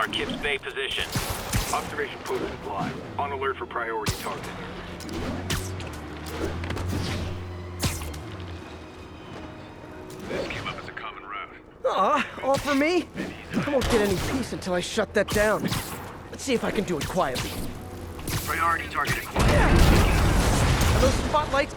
our Kip's Bay position. Observation post is live. On alert for priority target. This came up as a common route. Aw, all for me? I won't get any peace until I shut that down. Let's see if I can do it quietly. Priority target acquired. Are those spotlights?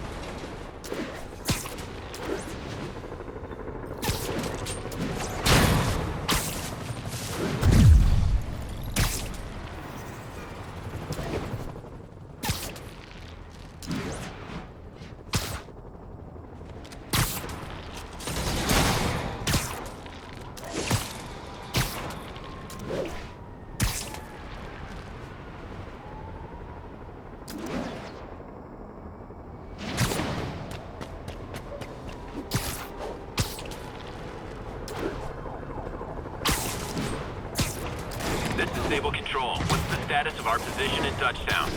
This is Stable Control. What's the status of our position in Touchdown?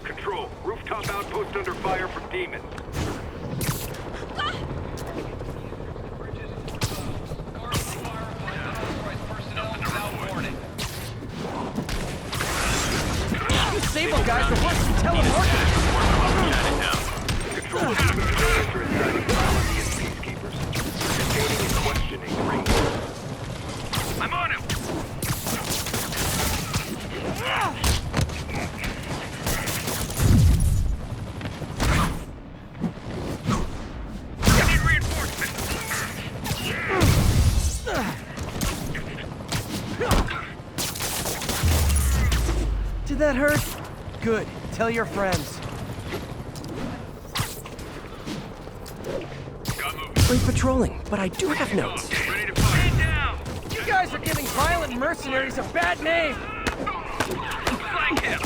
Control. Rooftop outpost under fire from demons. These Sable guys are worse than teleporters. Control is enter inside the peacekeepers. Detaining and questioning ring. I'm on him! Getting reinforcement! Did that hurt? Good. Tell your friends. Great patrolling, but I do have notes. Ready to fire. Man down! You guys are giving violent mercenaries a bad name. Flank him!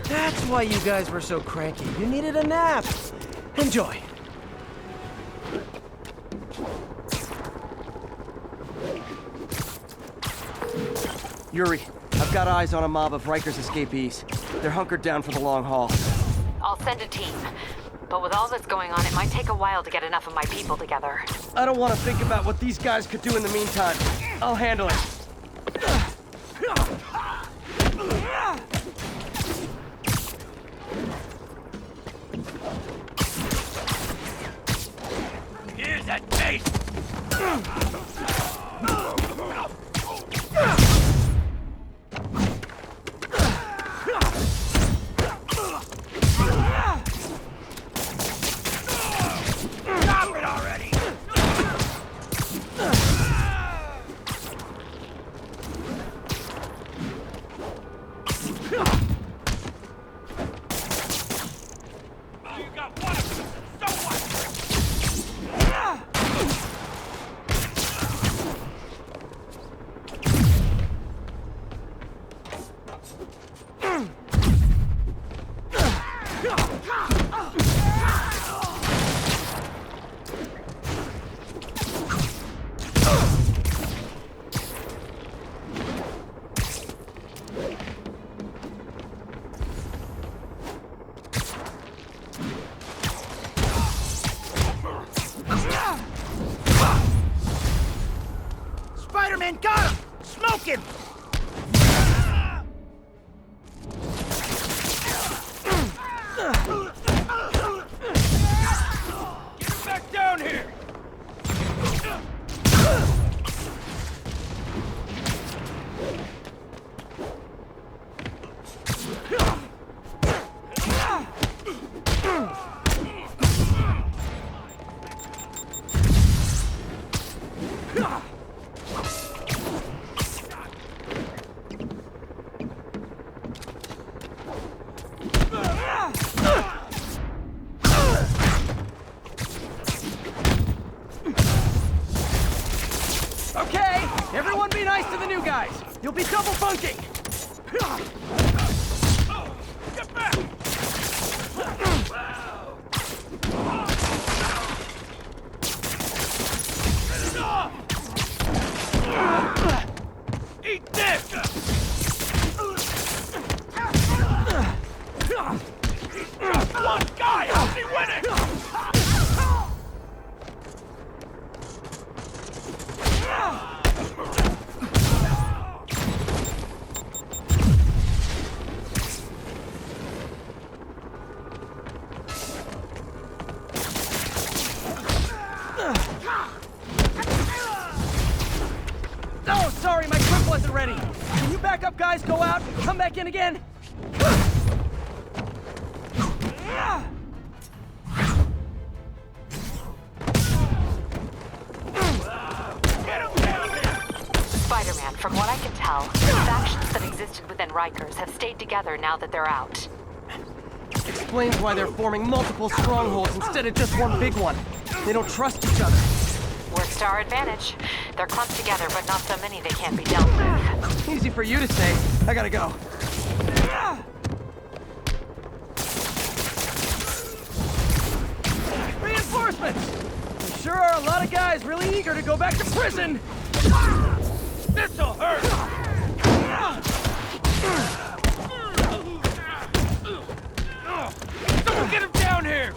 That's why you guys were so cranky. You needed a nap. Enjoy. Yuri, I've got eyes on a mob of Riker's escapees. They're hunkered down for the long haul. I'll send a team. But with all that's going on, it might take a while to get enough of my people together. I don't want to think about what these guys could do in the meantime. I'll handle it. Here's that taste! Stop it already! You got one of them! So what? Spider-Man got him! Smoke him! Get him back down here! Okay, everyone be nice to the new guys. You'll be double bunking. Get back! Eat this! Oh, sorry, my grip wasn't ready. Can you back up, guys? Go out, come back in again. Spider-Man, from what I can tell, the factions that existed within Rikers have stayed together now that they're out. Explains why they're forming multiple strongholds instead of just one big one. They don't trust each other. Works to our advantage. They're clumped together, but not so many they can't be dealt with. Easy for you to say. I gotta go. Reinforcements! There sure are a lot of guys really eager to go back to prison! This'll hurt! Someone get him down here!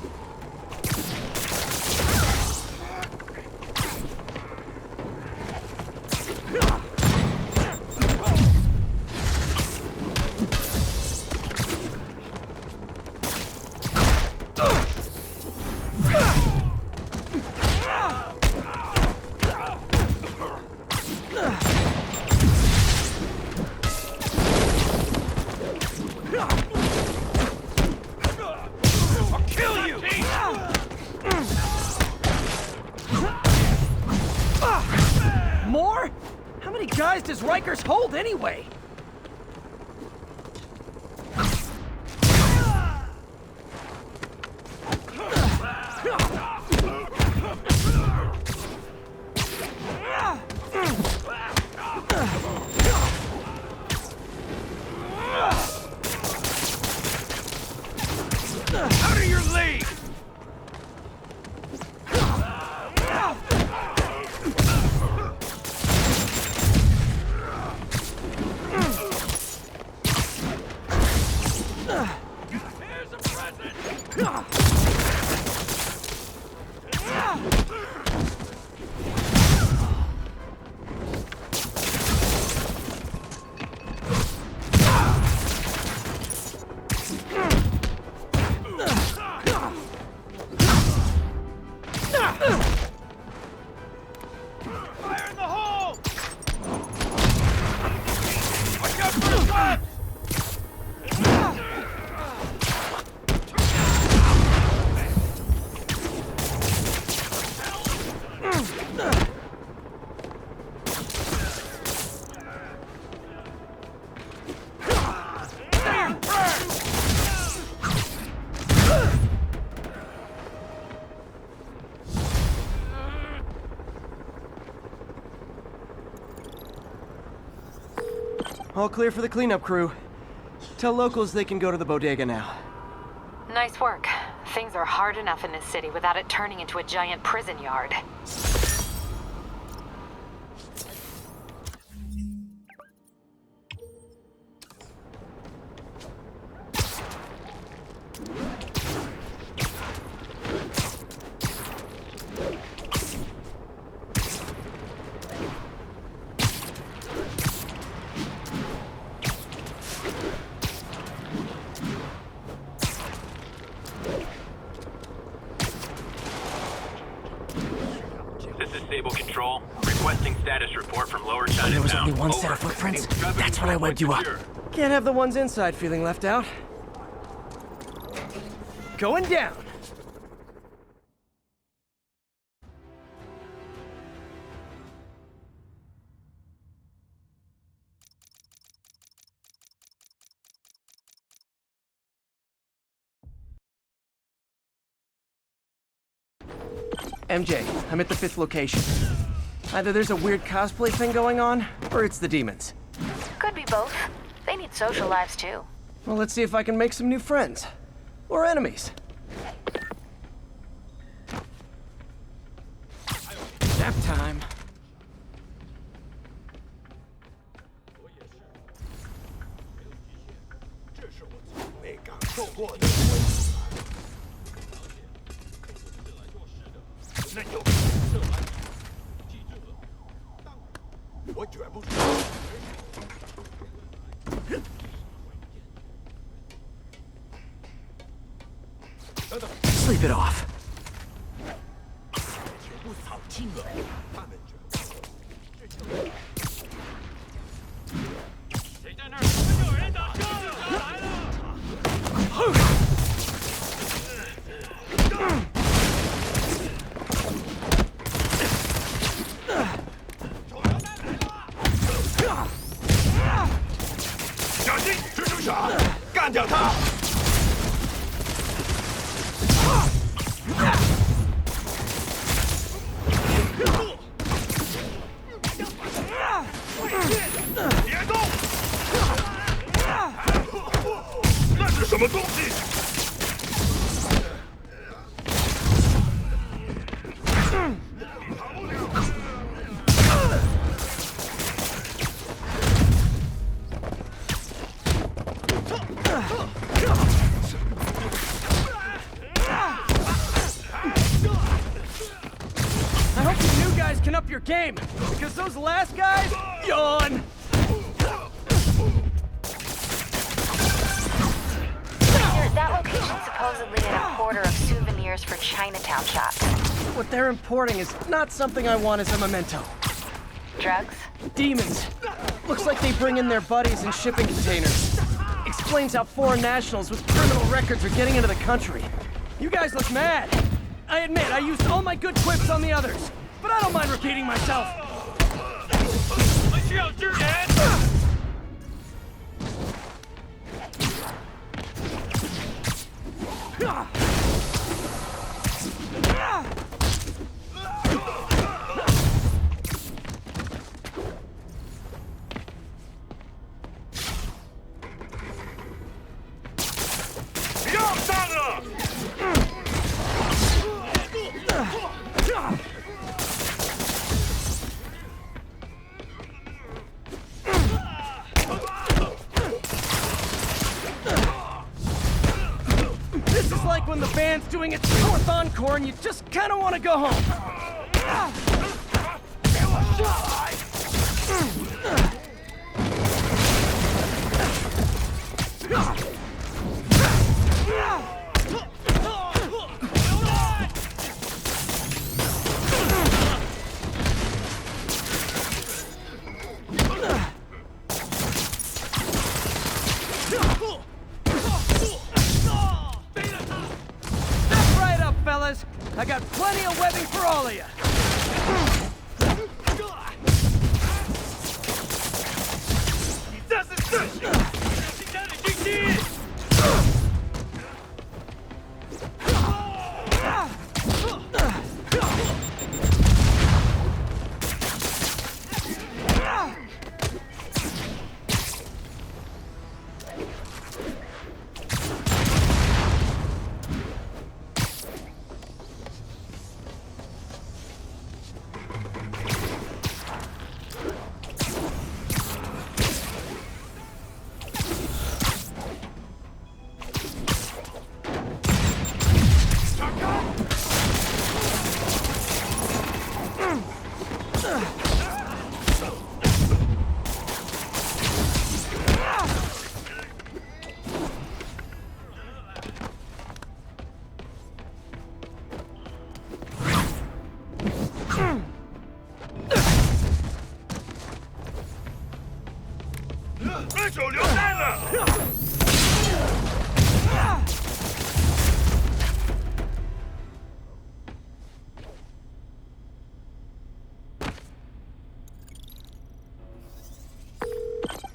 More? How many guys does Rikers hold anyway? Out of your league! Here's a present! Fire in the hole! Watch out for the bugs! All clear for the cleanup crew. Tell locals they can go to the bodega now. Nice work. Things are hard enough in this city without it turning into a giant prison yard. This is Stable Control. Requesting status report from Lower Chinatown. There was only one set Over. of footprints? Traffic That's when I control webbed you up. secure. Can't have the ones inside feeling left out. Going down! MJ, I'm at the 5th location. Either there's a weird cosplay thing going on, or it's the demons. Could be both. They need social lives too. Well, let's see if I can make some new friends. Or enemies. Nap time. Sleep it off. 小心蜘蛛侠，干掉他！别动！那是什么东西？I hope you new guys can up your game, because those last guys, yawn. That location's supposedly an importer of souvenirs for Chinatown shops. What they're importing is not something I want as a memento. Drugs? Demons. Looks like they bring in their buddies in shipping containers. Explains how foreign nationals with criminal records are getting into the country. You guys look mad. I admit, I used all my good quips on the others, but I don't mind repeating myself. This is like when the band's doing its fourth encore and you just kind of want to go home. Step right up, fellas. I got plenty of webbing for all of you.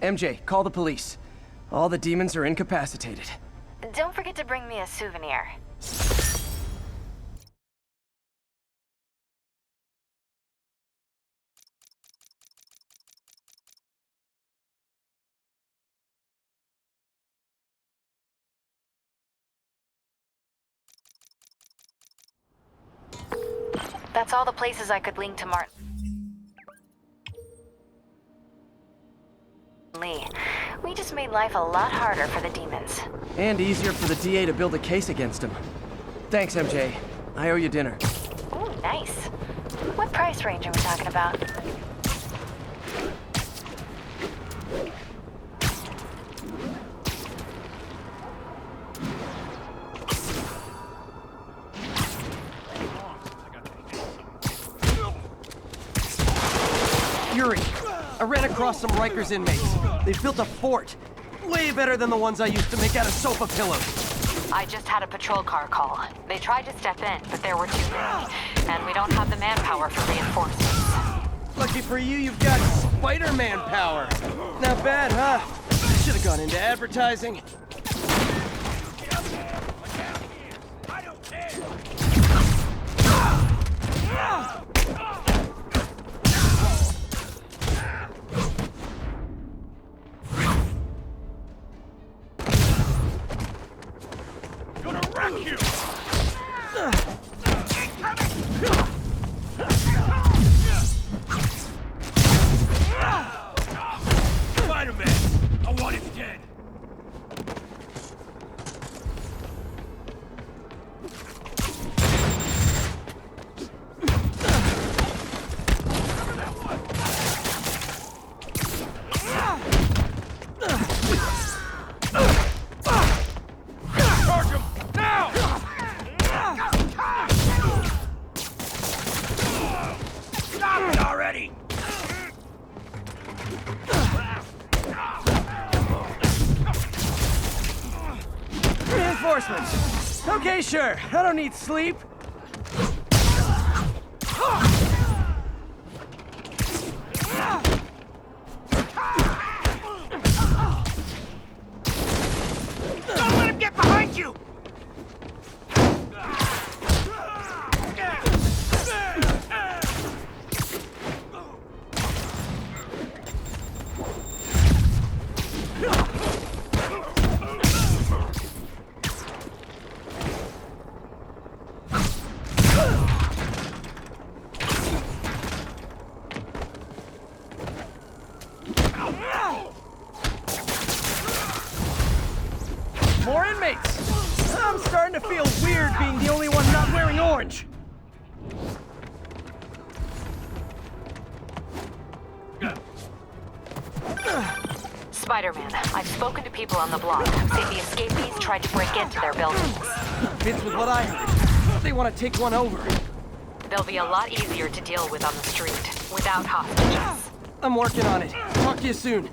MJ, call the police. All the demons are incapacitated. Don't forget to bring me a souvenir. That's all the places I could link to Martin Lee. We just made life a lot harder for the demons. And easier for the DA to build a case against him. Thanks, MJ. I owe you dinner. Ooh, nice. What price range are we talking about? Yuri, I ran across some Rikers inmates. They've built a fort. Way better than the ones I used to make out of sofa pillows. I just had a patrol car call. They tried to step in, but there were too many. And we don't have the manpower for reinforcements. Lucky for you, you've got Spider-Man power. Not bad, huh? Should have gone into advertising. Gonna wreck you! Spider-Man! I want him dead! Charge him! Now! Stop it already! Reinforcements. Okay, sure. I don't need sleep. Don't let him get behind you! More inmates. I'm starting to feel weird being the only one not wearing orange. Spider-Man, I've spoken to people on the block who say the escapees tried to break into their buildings. Fits with what I heard. They want to take one over. They'll be a lot easier to deal with on the street, without hostages. I'm working on it. Talk to you soon.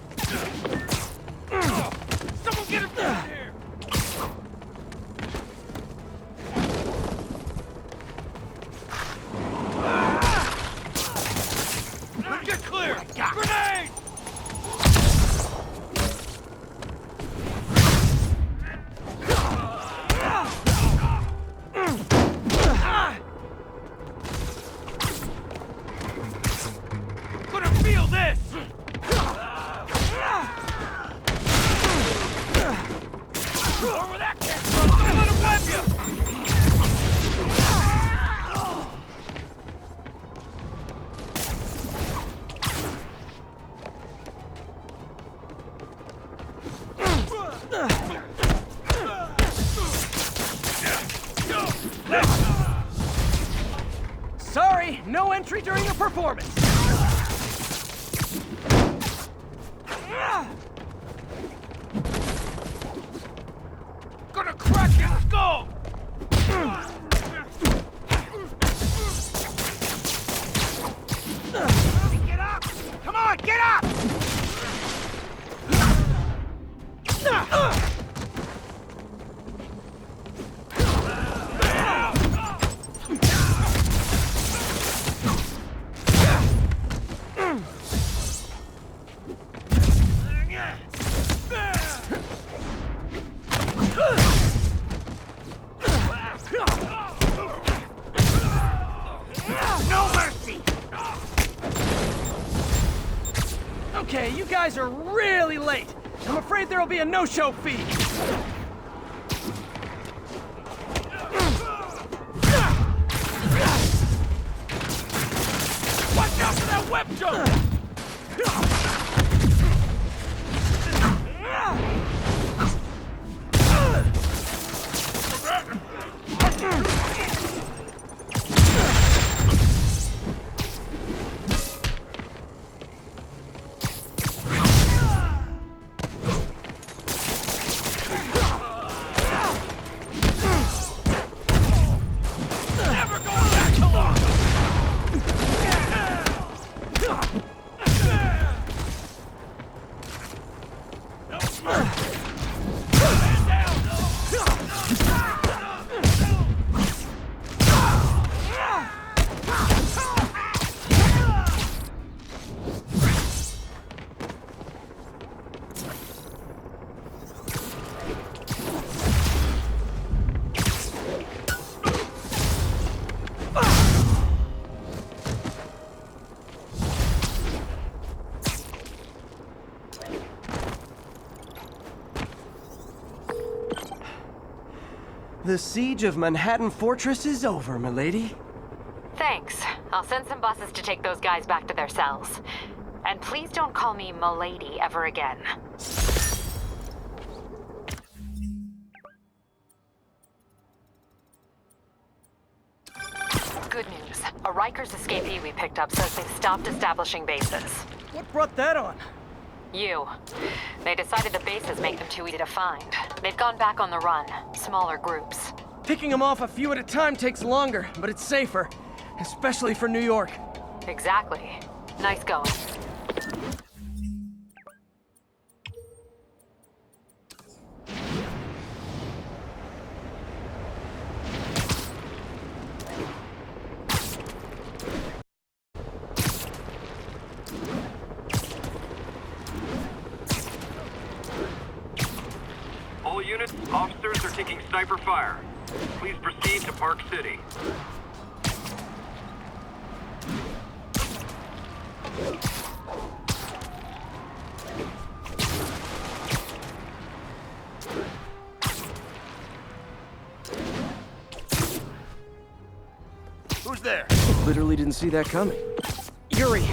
Someone get him down here! Get clear! Grenade! Gonna feel this! Over that kid! Don't let him web you! Sorry, no entry during a performance. Gonna crack his skull! Get up! Come on, get up! No mercy! Okay, you guys are really late. I'm afraid there'll be a no-show fee. Watch out for that web jump! Never going back to long! The siege of Manhattan Fortress is over, milady. Thanks. I'll send some buses to take those guys back to their cells. And please don't call me Milady ever again. Good news. A Rikers escapee we picked up says they've stopped establishing bases. What brought that on? You. They decided the bases make them too easy to find. They've gone back on the run. Smaller groups. Picking them off a few at a time takes longer, but it's safer. Especially for New York. Exactly. Nice going. All units, officers are taking sniper fire. Please proceed to Park City. Who's there? Literally didn't see that coming. Yuri,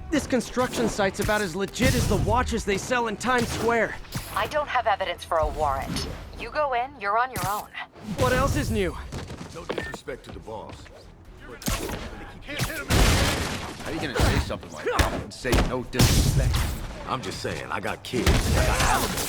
this construction site's about as legit as the watches they sell in Times Square. I don't have evidence for a warrant. You go in, you're on your own. What else is new? No disrespect to the boss. How you gonna say something like that and say no disrespect? I'm just saying, I got kids. I got animals.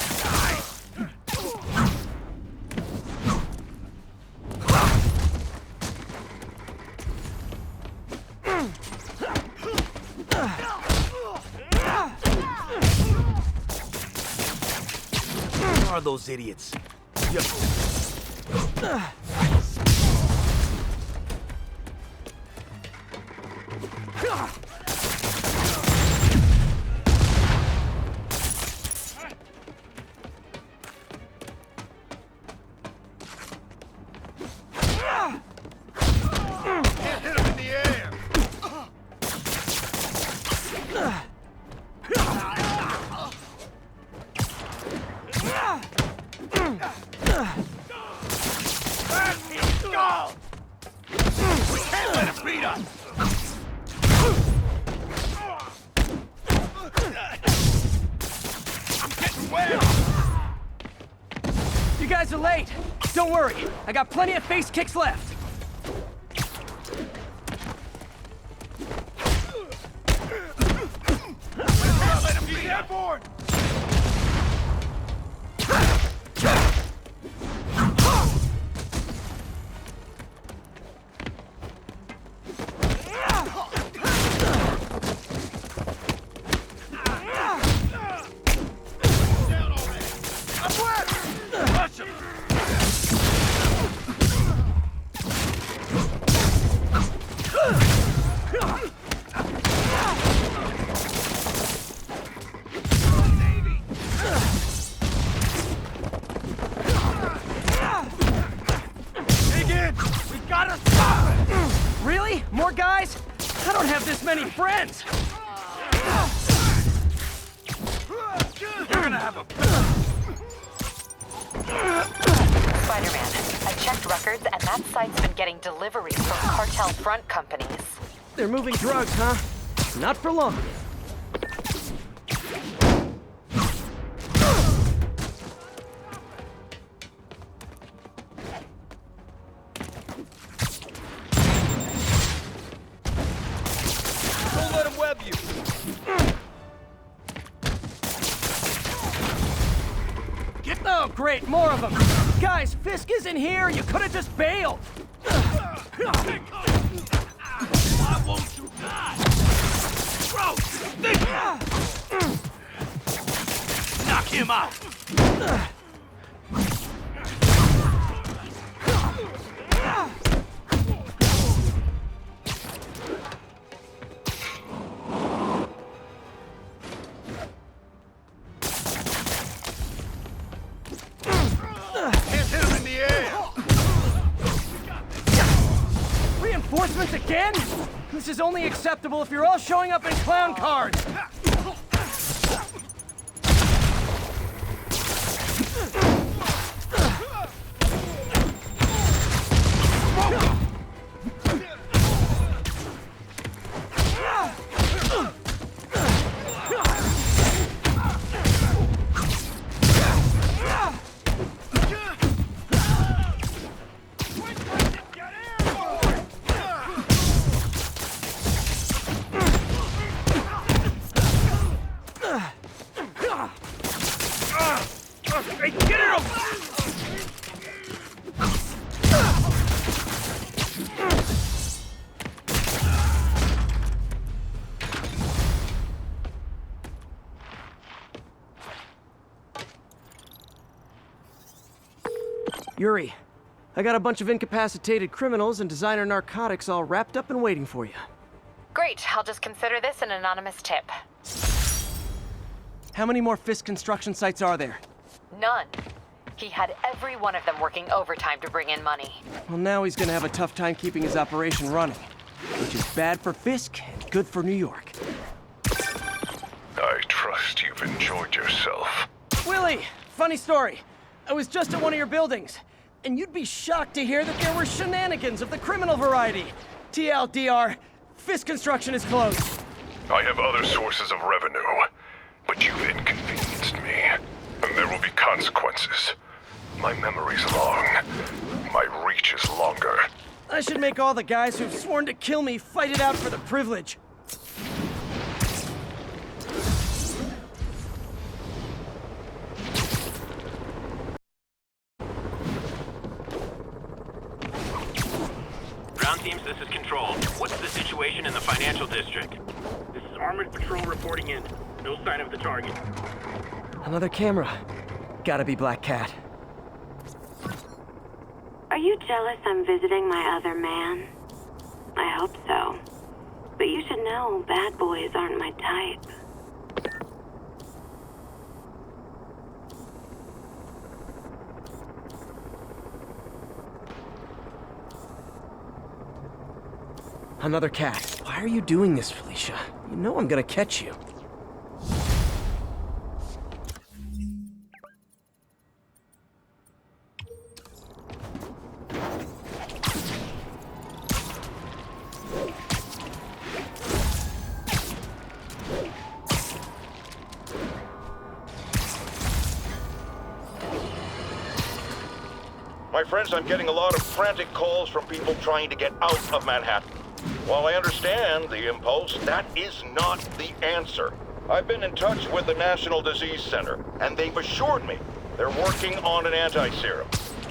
Where are those idiots? You guys are late. Don't worry, I got plenty of face kicks left. Let him be airborne! Really? More guys? I don't have this many friends! You're gonna have a... Spider-Man, I checked records and that site's been getting deliveries from cartel front companies. They're moving drugs, huh? Not for long. Don't let him web you! Oh, great, more of them! Guys, Fisk isn't here! You could have just bailed! Why won't you die? Bro, knock him out! Can't hit him in the air! Reinforcements again? This is only acceptable if you're all showing up in clown cars! Yuri, I got a bunch of incapacitated criminals and designer narcotics all wrapped up and waiting for you. Great, I'll just consider this an anonymous tip. How many more Fisk construction sites are there? None. He had every one of them working overtime to bring in money. Well, now he's gonna have a tough time keeping his operation running, which is bad for Fisk and good for New York. I trust you've enjoyed yourself. Willie, funny story. I was just at one of your buildings, and you'd be shocked to hear that there were shenanigans of the criminal variety. TLDR, Fisk construction is closed. I have other sources of revenue, but you've inconvenienced me, and there will be consequences. My memory's long. My reach is longer. I should make all the guys who've sworn to kill me fight it out for the privilege. Ground teams, this is Control. What's the situation in the financial district? This is Armored Patrol reporting in. No sign of the target. Another camera. Gotta be Black Cat. Are you jealous I'm visiting my other man? I hope so. But you should know bad boys aren't my type. Another cat. Why are you doing this, Felicia? You know I'm gonna catch you. My friends, I'm getting a lot of frantic calls from people trying to get out of Manhattan. While I understand the impulse, that is not the answer. I've been in touch with the National Disease Center, and they've assured me they're working on an anti-serum.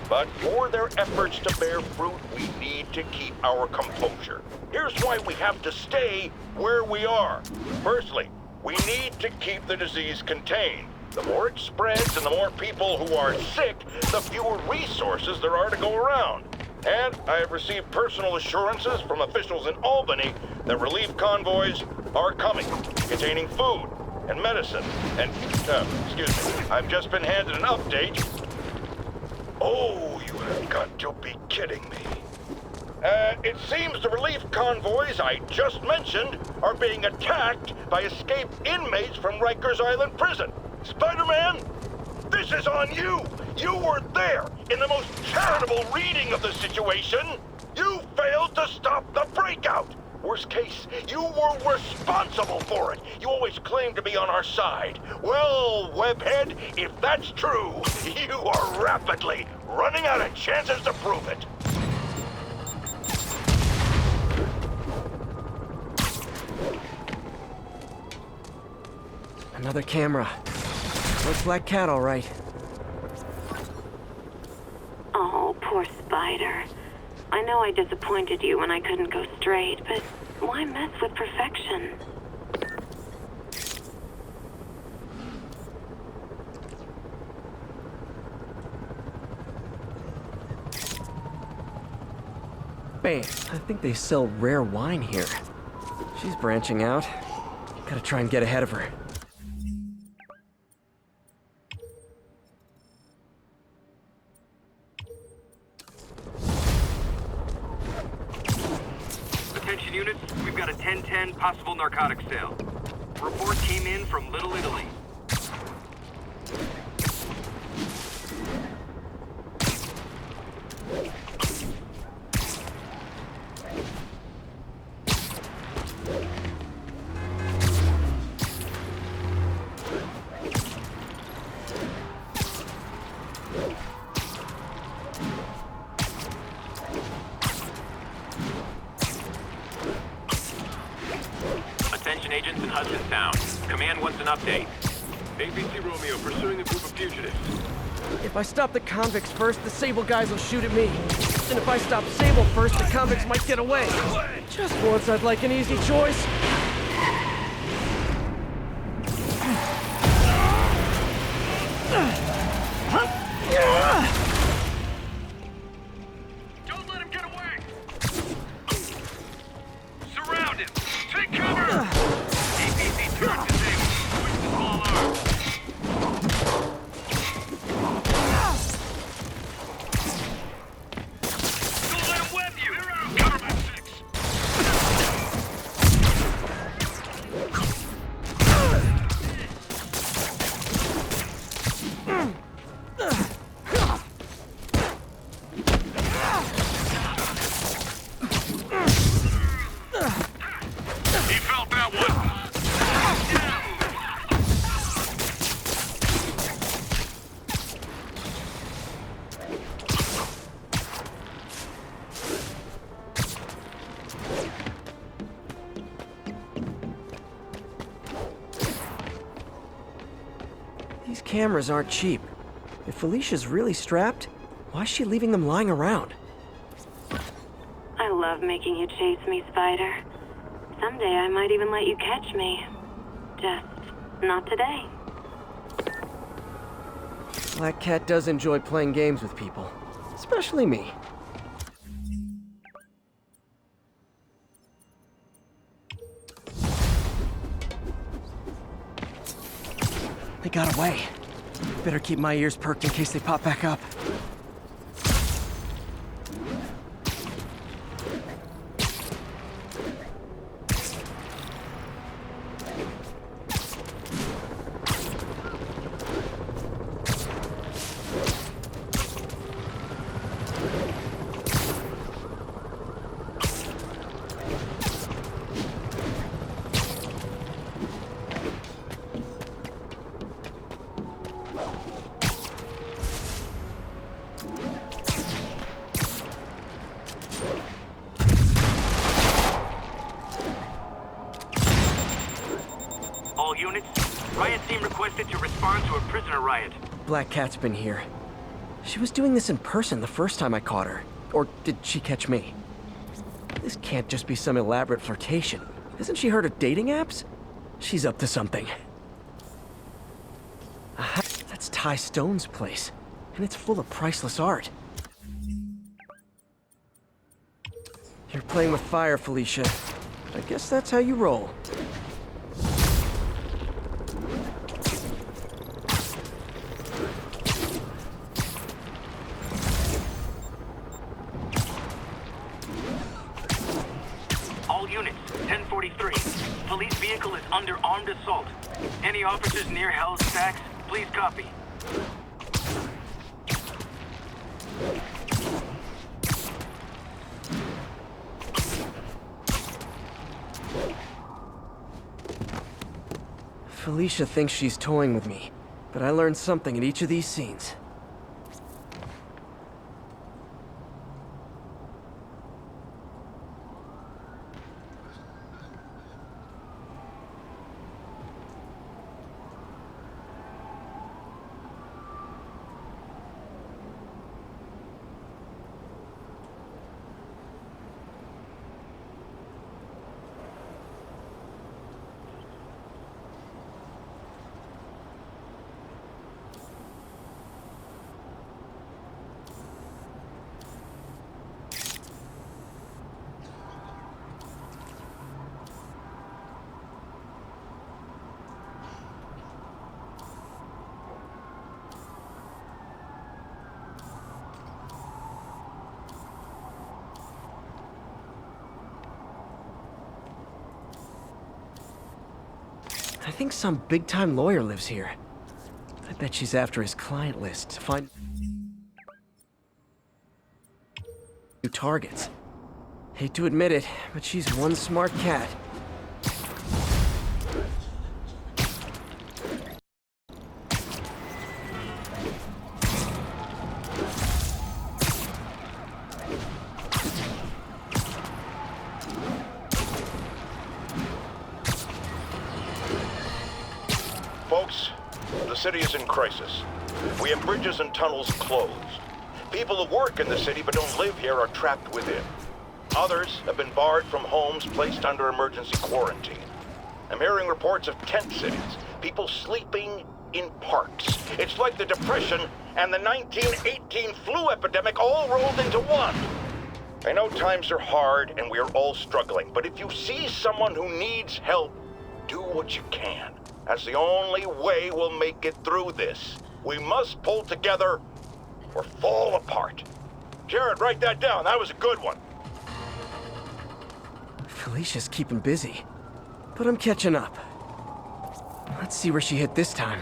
But for their efforts to bear fruit, we need to keep our composure. Here's why we have to stay where we are. Firstly, we need to keep the disease contained. The more it spreads and the more people who are sick, the fewer resources there are to go around. And I have received personal assurances from officials in Albany that relief convoys are coming, containing food and medicine. And, excuse me, I've just been handed an update. Oh, you have got to be kidding me. It seems the relief convoys I just mentioned are being attacked by escaped inmates from Rikers Island Prison. Spider-Man, this is on you! You were there in the most charitable reading of the situation! You failed to stop the breakout! Worst case, you were responsible for it! You always claimed to be on our side. Well, Webhead, if that's true, you are rapidly running out of chances to prove it! Another camera. Looks Black Cat, all right. Oh, poor Spider. I know I disappointed you when I couldn't go straight, but why mess with perfection? Bam. I think they sell rare wine here. She's branching out. Gotta try and get ahead of her. Attention units, we've got a 10-10 possible narcotics sale. Report came in from Little Italy. Attention agents in Hudson Sound. Command wants an update. ABC Romeo pursuing a group of fugitives. If I stop the convicts first, the Sable guys will shoot at me. And if I stop Sable first, the convicts might get away. Just once I'd like an easy choice. cameras aren't cheap. If Felicia's really strapped, why is she leaving them lying around? I love making you chase me, Spider. Someday I might even let you catch me. Just not today. Black Cat does enjoy playing games with people. Especially me. They got away. Better keep my ears perked in case they pop back up. All units, riot team requested to respond to a prisoner riot. Black Cat's been here. She was doing this in person the first time I caught her. Or did she catch me? This can't just be some elaborate flirtation. Hasn't she heard of dating apps? She's up to something. Aha, that's Ty Stone's place. And it's full of priceless art. You're playing with fire, Felicia. I guess that's how you roll. All units, 1043. Police vehicle is under armed assault. Any officers near Hell's Stacks, please copy. Felicia thinks she's toying with me, but I learned something at each of these scenes. I think some big-time lawyer lives here. I bet she's after his client list to find new targets. Hate to admit it, but she's one smart cat. Folks, the city is in crisis. We have bridges and tunnels closed. People who work in the city but don't live here are trapped within. Others have been barred from homes placed under emergency quarantine. I'm hearing reports of tent cities, people sleeping in parks. It's like the Depression and the 1918 flu epidemic all rolled into one. I know times are hard and we are all struggling, but if you see someone who needs help, do what you can. That's the only way we'll make it through this. We must pull together or fall apart. Jared, write that down. That was a good one. Felicia's keeping busy, but I'm catching up. Let's see where she hit this time.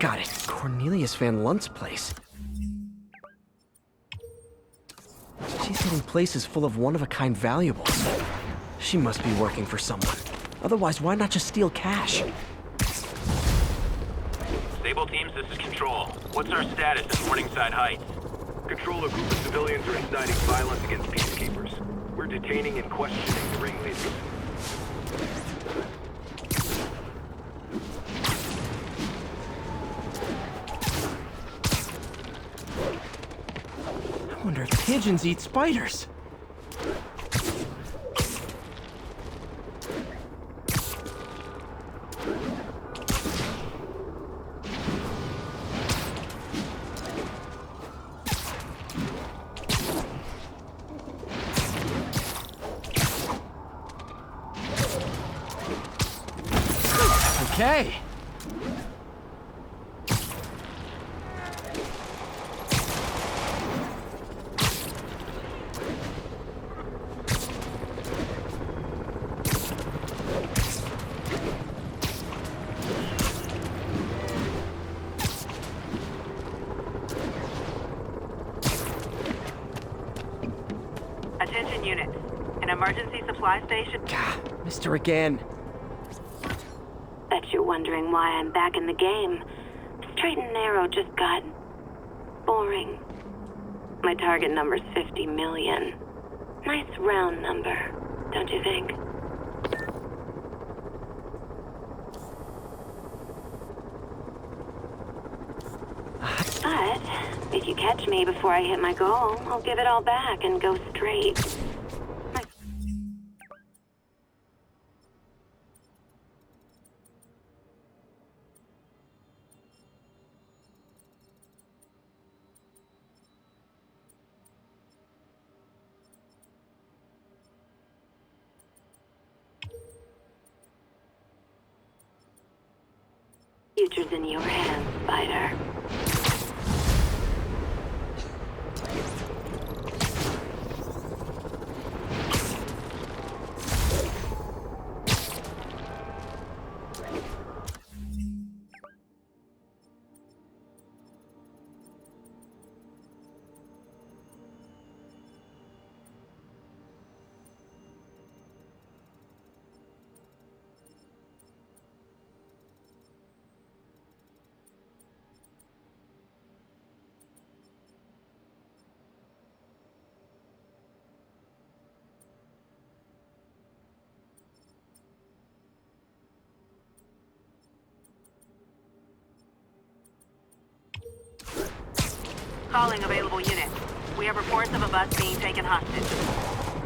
Got it. Cornelius Van Lunt's place. She's hitting places full of one-of-a-kind valuables. She must be working for someone. Otherwise, why not just steal cash? Stable teams, this is Control. What's our status at Morningside Heights? Control, a group of civilians are inciting violence against peacekeepers. We're detaining and questioning the ringleaders. I wonder if pigeons eat spiders. Okay. Attention units. An emergency supply station. Gah, Mr. Again. Bet you're wondering why I'm back in the game. Straight and narrow just got boring. My target number's 50 million. Nice round number, don't you think? But if you catch me before I hit my goal, I'll give it all back and go straight. Future's in your hands, Spider. Calling available units. We have reports of a bus being taken hostage.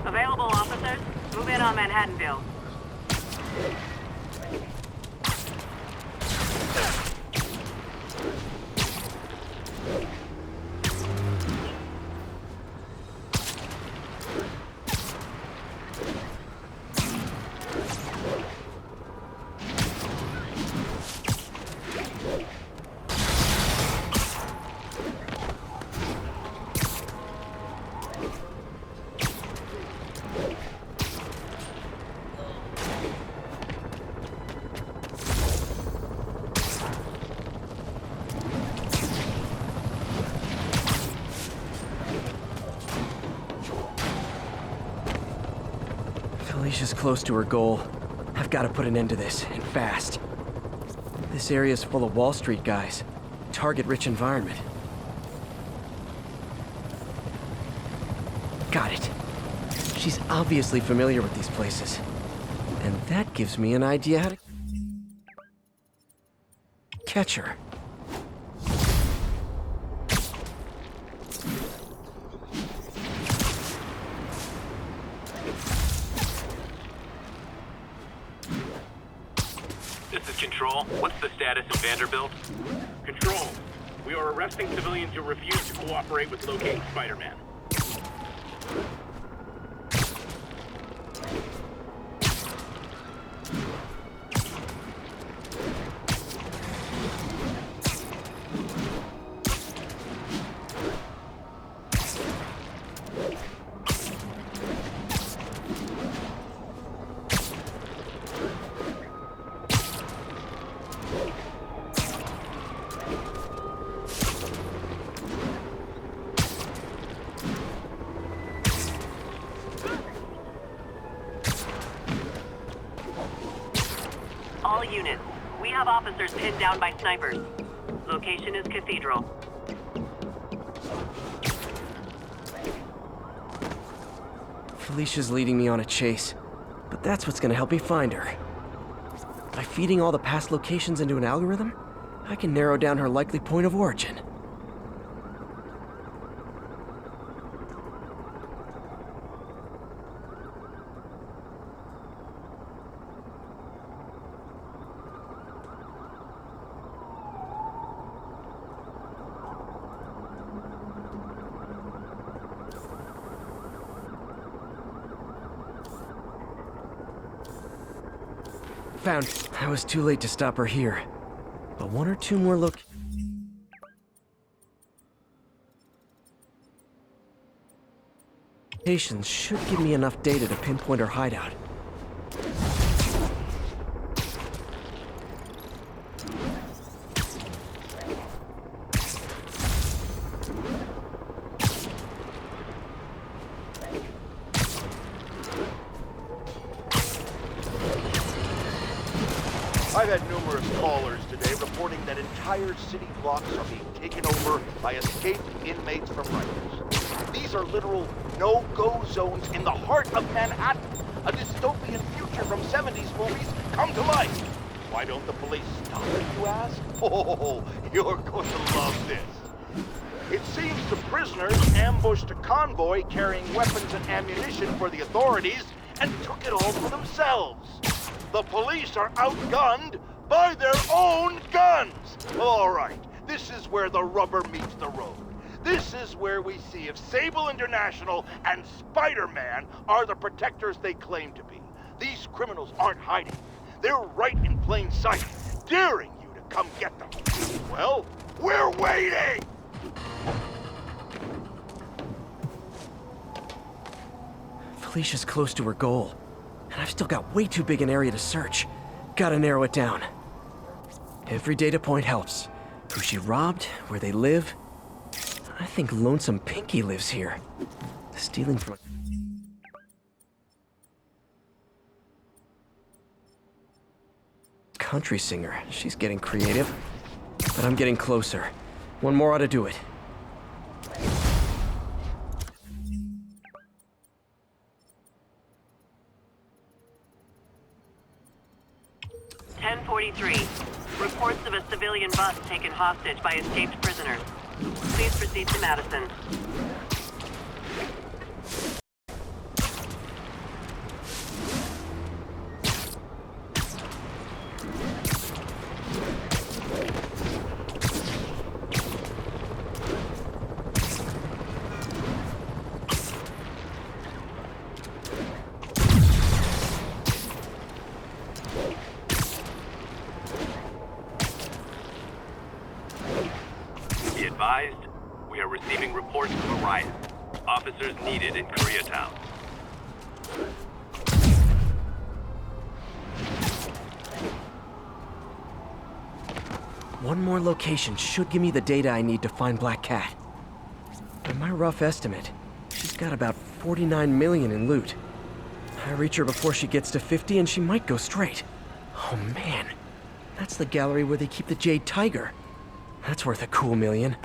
Available officers, move in on Manhattanville. Felicia's close to her goal. I've got to put an end to this, and fast. This area's full of Wall Street guys. Target-rich environment. Got it. She's obviously familiar with these places. And that gives me an idea how to catch her. This is Control. What's the status of Vanderbilt? Control, we are arresting civilians who refuse to cooperate with locating Spider-Man. All units, we have officers pinned down by snipers. Location is Cathedral. Felicia's leading me on a chase, but that's what's gonna help me find her. By feeding all the past locations into an algorithm, I can narrow down her likely point of origin. Found. I was too late to stop her here. But one or two more locations should give me enough data to pinpoint her hideout. I've had numerous callers today reporting that entire city blocks are being taken over by escaped inmates from Rikers. These are literal no-go zones in the heart of Manhattan. A dystopian future from 70s movies come to life. Why don't the police stop it, you ask? Oh, you're going to love this. It seems the prisoners ambushed a convoy carrying weapons and ammunition for the authorities and took it all for themselves. The police are outgunned by their own guns! All right, this is where the rubber meets the road. This is where we see if Sable International and Spider-Man are the protectors they claim to be. These criminals aren't hiding. They're right in plain sight, daring you to come get them. Well, we're waiting! Felicia's close to her goal. And I've still got way too big an area to search. Gotta narrow it down. Every data point helps. Who she robbed, where they live. I think Lonesome Pinky lives here. Stealing from a country singer. She's getting creative. But I'm getting closer. One more ought to do it. Reports of a civilian bus taken hostage by escaped prisoners. Please proceed to Madison. We are receiving reports of a riot. Officers needed in Koreatown. One more location should give me the data I need to find Black Cat. By my rough estimate, she's got about 49 million in loot. I reach her before she gets to 50 and she might go straight. Oh man, that's the gallery where they keep the Jade Tiger. That's worth a cool million.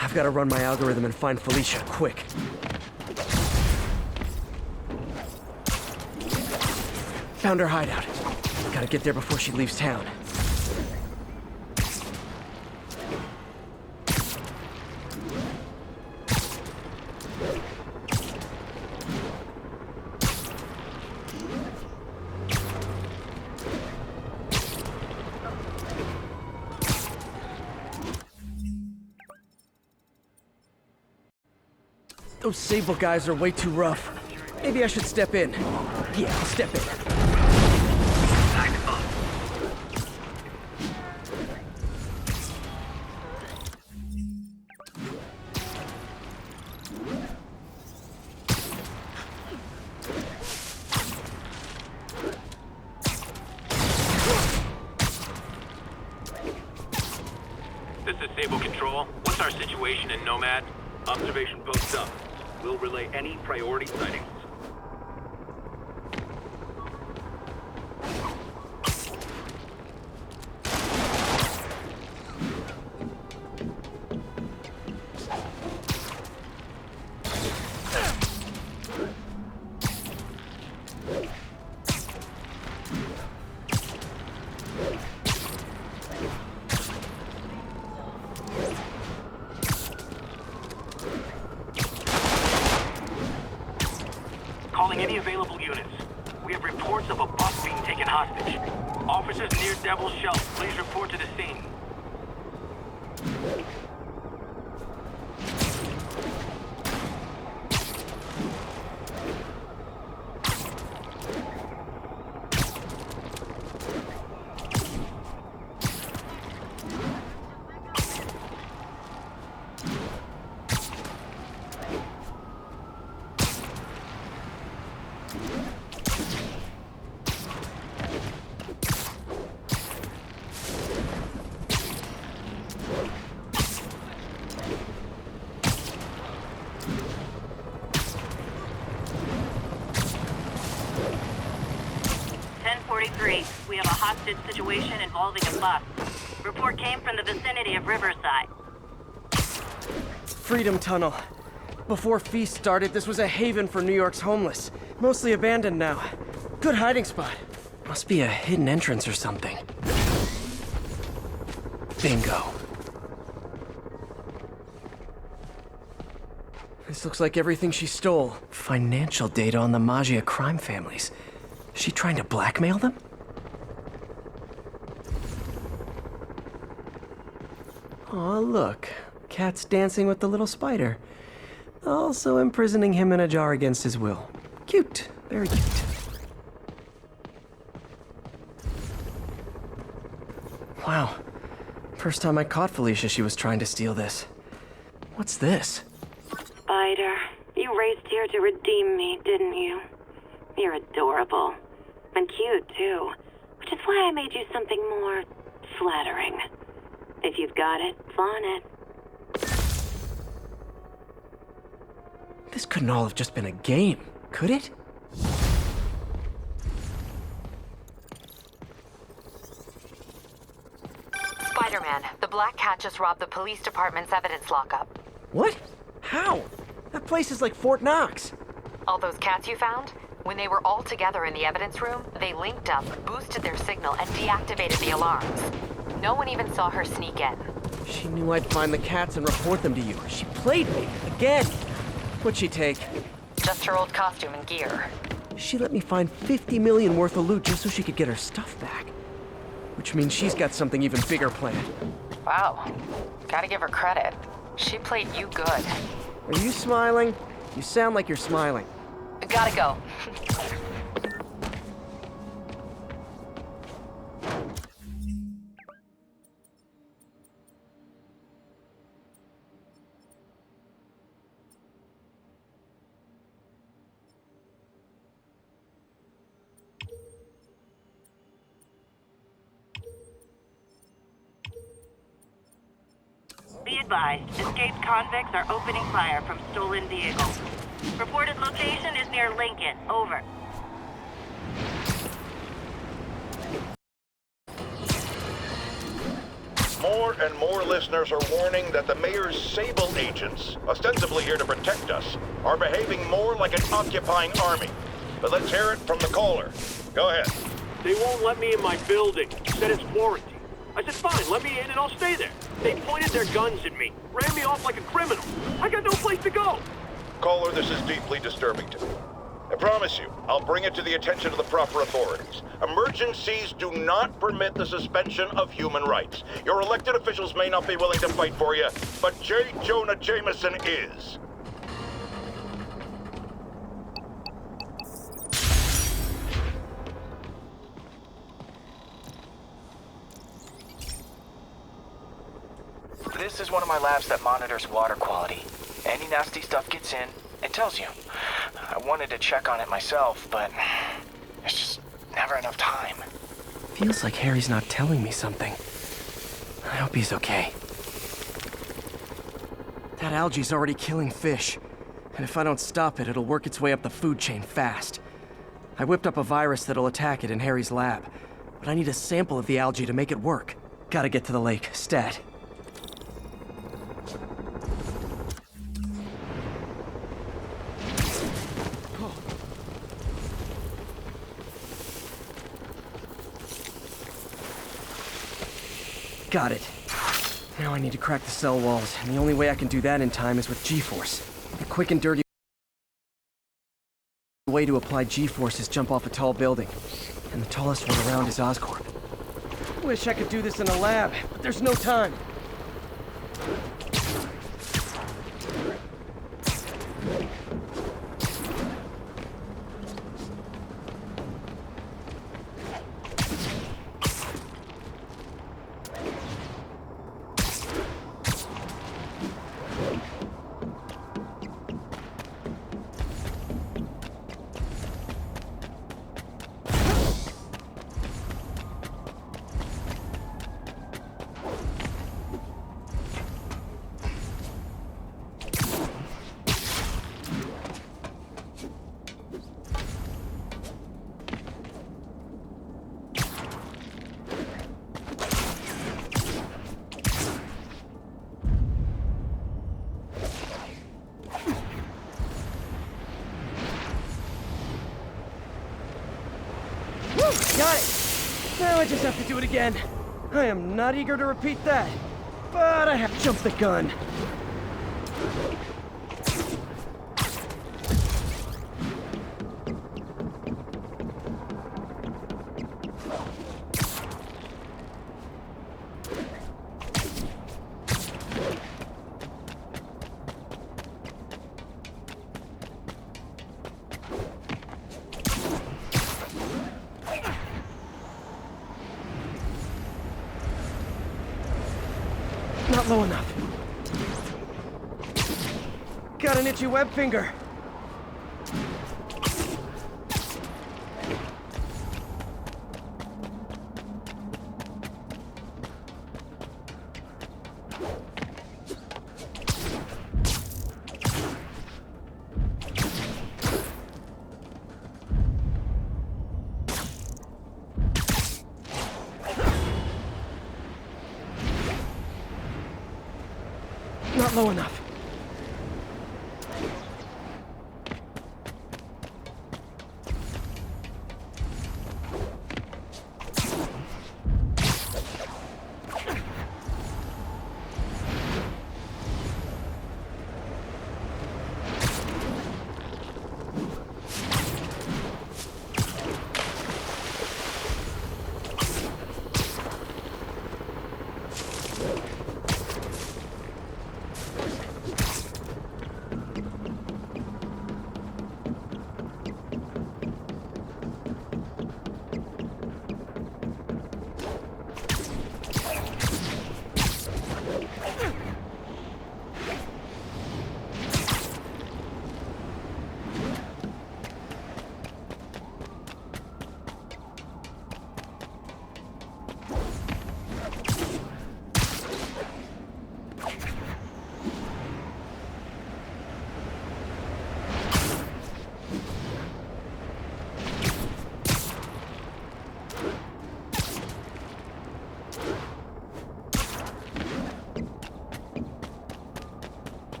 I've got to run my algorithm and find Felicia, quick. Found her hideout. Gotta get there before she leaves town. Those Sable guys are way too rough. Maybe I should step in. Yeah, I'll step in. This is Sable Control. What's our situation in Nomad? Observation post up. We'll relay any priority sightings. Calling any available units. We have reports of a bus being taken hostage. Officers near Devil's Shelf, please report to the scene. We have a hostage situation involving a bus. Report came from the vicinity of Riverside. Freedom Tunnel. Before Feast started, this was a haven for New York's homeless. Mostly abandoned now. Good hiding spot. Must be a hidden entrance or something. Bingo. This looks like everything she stole. Financial data on the Maggia crime families. Is she trying to blackmail them? Aw, look. Cat's dancing with the little spider. Also imprisoning him in a jar against his will. Cute. Very cute. Wow. First time I caught Felicia, she was trying to steal this. What's this? Spider, you raced here to redeem me, didn't you? You're adorable. And cute, too. Which is why I made you something more flattering. If you've got it, flaunt it. This couldn't all have just been a game, could it? Spider-Man, the Black Cat just robbed the police department's evidence lockup. What? How? That place is like Fort Knox. All those cats you found? When they were all together in the evidence room, they linked up, boosted their signal, and deactivated the alarms. No one even saw her sneak in. She knew I'd find the cats and report them to you. She played me, again. What'd she take? Just her old costume and gear. She let me find 50 million worth of loot just so she could get her stuff back. Which means she's got something even bigger planned. Wow. Gotta give her credit. She played you good. Are you smiling? You sound like you're smiling. Gotta go. Be advised, escaped convicts are opening fire from stolen vehicles. Reported location is near Lincoln. Over. More and more listeners are warning that the mayor's Sable agents, ostensibly here to protect us, are behaving more like an occupying army. But let's hear it from the caller. Go ahead. They won't let me in my building. Said it's quarantine. I said, fine, let me in and I'll stay there. They pointed their guns at me, ran me off like a criminal. I got no place to go. Caller, this is deeply disturbing to me. I promise you, I'll bring it to the attention of the proper authorities. Emergencies do not permit the suspension of human rights. Your elected officials may not be willing to fight for you, but J. Jonah Jameson is. This is one of my labs that monitors water quality. Any nasty stuff gets in, it tells you. I wanted to check on it myself, but there's just never enough time. Feels like Harry's not telling me something. I hope he's okay. That algae's already killing fish. And if I don't stop it, it'll work its way up the food chain fast. I whipped up a virus that'll attack it in Harry's lab. But I need a sample of the algae to make it work. Gotta get to the lake, stat. Got it. Now I need to crack the cell walls, and the only way I can do that in time is with G-Force. The quick and dirty The way to apply G-force is jump off a tall building. And the tallest one around is Oscorp. Wish I could do this in a lab, but there's no time. Got it! Now I just have to do it again. I am not eager to repeat that, but I have jumped the gun. Not low enough. Got an itchy web finger. Not low enough.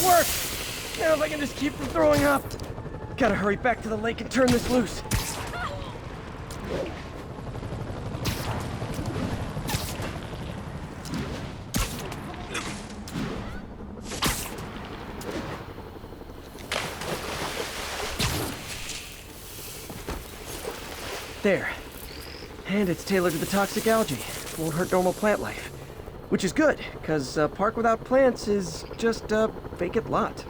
Work! Now if I can just keep from throwing up. Gotta hurry back to the lake and turn this loose. There. And it's tailored to the toxic algae. Won't hurt normal plant life. Which is good, because a park without plants is just a vacant lot.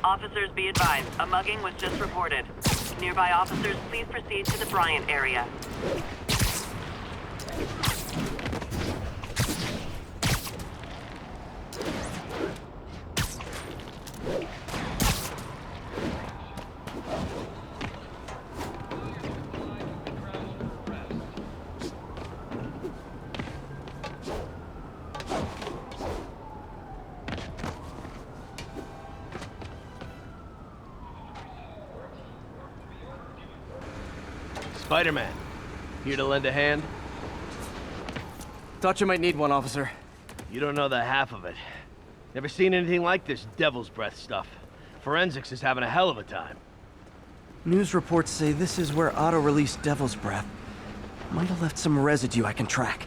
Officers be advised, a mugging was just reported. Nearby officers, please proceed to the Bryant area. Spider-Man. Here to lend a hand? Thought you might need one, officer. You don't know the half of it. Never seen anything like this devil's breath stuff. Forensics is having a hell of a time. News reports say this is where Otto released Devil's Breath. Might have left some residue I can track.